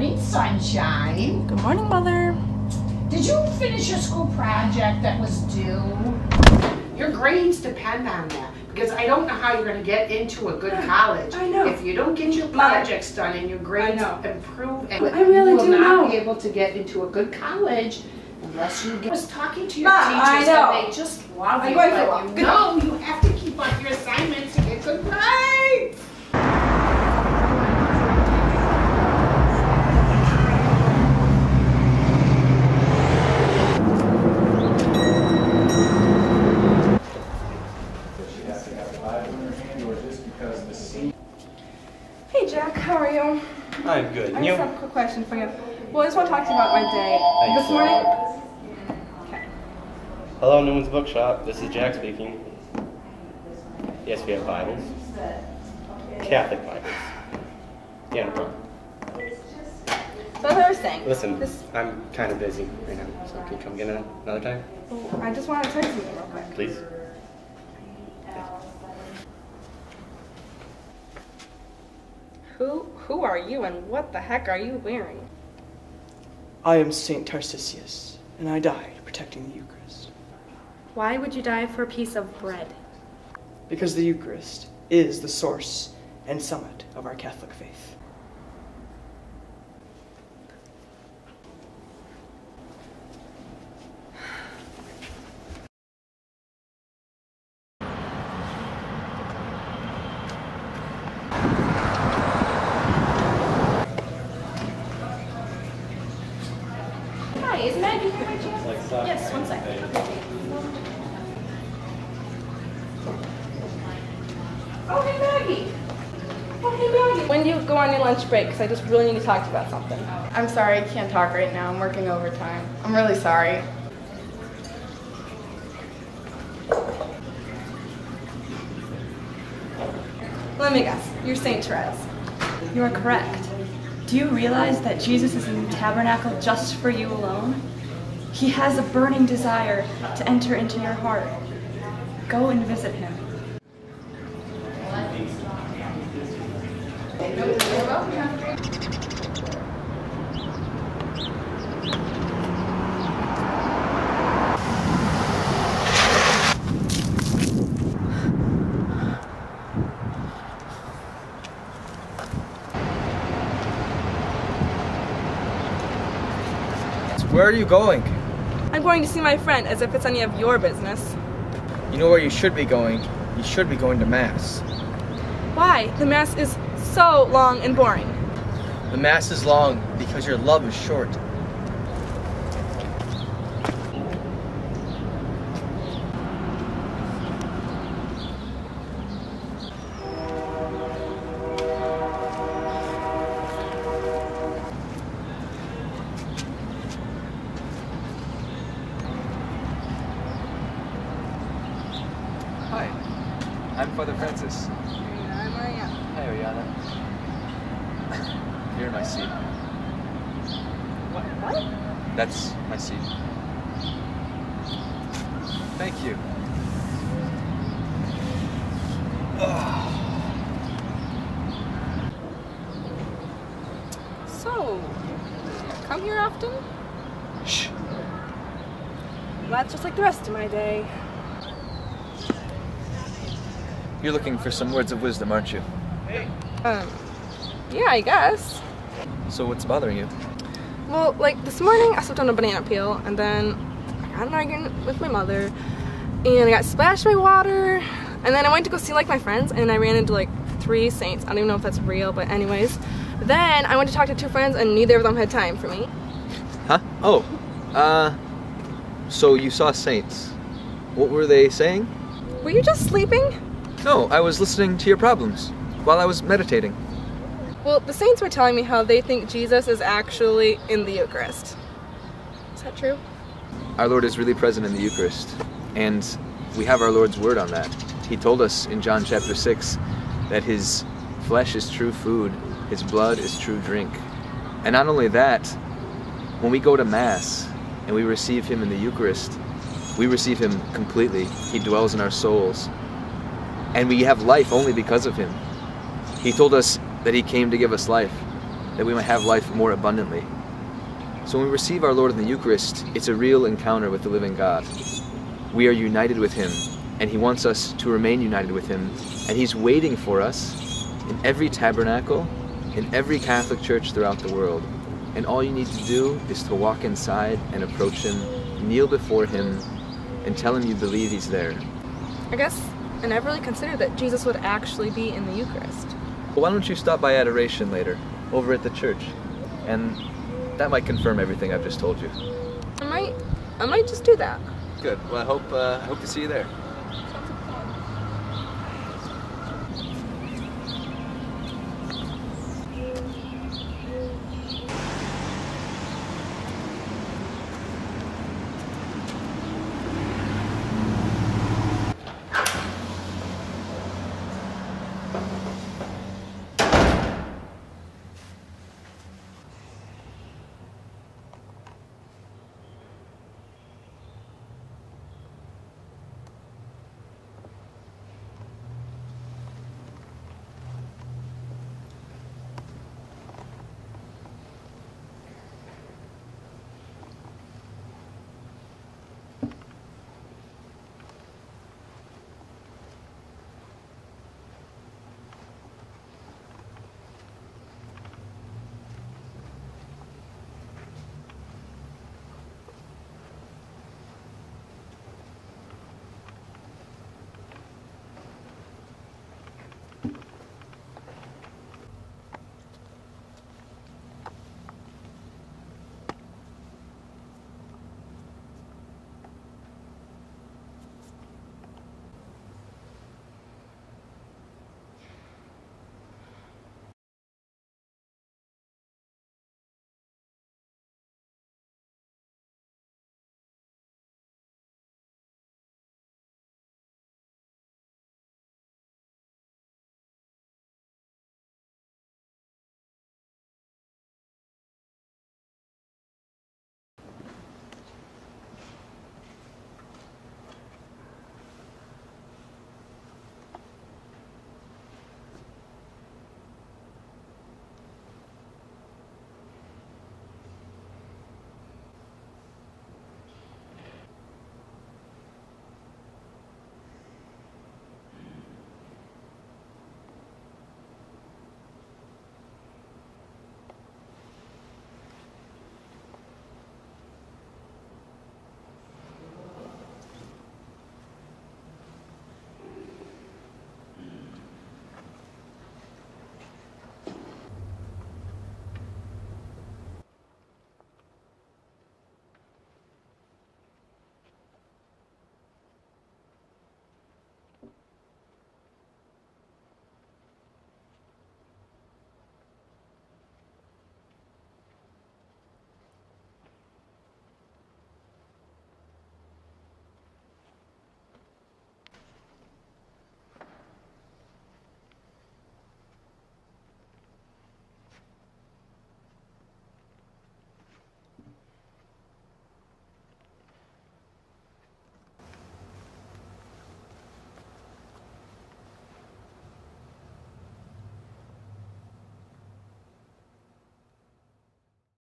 morning, sunshine. Good morning, Mother. Did you finish your school project that was due? Your grades depend on that, because I don't know how you're going to get into a good college. I know. If you don't get your projects done and your grades improve, and I really you will do not know. be able to get into a good college unless you get. I was talking to your Mom, I teachers know. and they just love I'm you, going for a but walk. you know you have to keep up your assignments to get good grades. Hey, Jack. How are you? I'm good. I And just you? have a quick question for you. Well, I just want to talk to you about my day. Thanks. This morning. Okay. Hello, Newman's Bookshop. This is Jack speaking. Yes, we have Bibles. Catholic Bibles. Yeah, no problem. So as I was saying. Listen, I'm kind of busy right now, so can you come get it another time? Oh, I just want to tell you something real quick. Please? Who are you and what the heck are you wearing? I am Saint Tarcisius, and I died protecting the Eucharist. Why would you die for a piece of bread? Because the Eucharist is the source and summit of our Catholic faith. Hi, is Maggie here by chance? Yes, one second. Oh, hey, Maggie. Oh, hey, Maggie. When do you go on your lunch break? Because I just really need to talk to you about something. I'm sorry, I can't talk right now. I'm working overtime. I'm really sorry. Let me guess. You're Saint Therese. You are correct. Do you realize that Jesus is in the tabernacle just for you alone? He has a burning desire to enter into your heart. Go and visit him. Where are you going? I'm going to see my friend, as if it's any of your business. You know where you should be going? You should be going to Mass. Why? The Mass is so long and boring. The Mass is long because your love is short. Hi, I'm Father Francis. I'm Maria. Hi, Oriana. You're in my seat. What? That's my seat. Thank you. So, come here often? Shh. Well, that's just like the rest of my day. You're looking for some words of wisdom, aren't you? Yeah, I guess. So what's bothering you? Well, like this morning I slipped on a banana peel and then I got in an argument with my mother and I got splashed by water and then I went to go see like my friends and I ran into like 3 saints. I don't even know if that's real, but anyways. Then I went to talk to 2 friends and neither of them had time for me. Huh? Oh. So you saw saints. What were they saying? Were you just sleeping? No, I was listening to your problems while I was meditating. Well, the saints were telling me how they think Jesus is actually in the Eucharist. Is that true? Our Lord is really present in the Eucharist, and we have our Lord's word on that. He told us in John chapter 6 that his flesh is true food, his blood is true drink. And not only that, when we go to Mass and we receive him in the Eucharist, we receive him completely. He dwells in our souls. And we have life only because of him. He told us that he came to give us life, that we might have life more abundantly. So when we receive our Lord in the Eucharist, it's a real encounter with the living God. We are united with Him, and He wants us to remain united with Him, and He's waiting for us in every tabernacle, in every Catholic church throughout the world. And all you need to do is to walk inside and approach Him, kneel before Him, and tell Him you believe He's there. I guess I never really considered that Jesus would actually be in the Eucharist. Well, why don't you stop by adoration later, over at the church, and that might confirm everything I've just told you. I might just do that. Good. Well, I hope to see you there.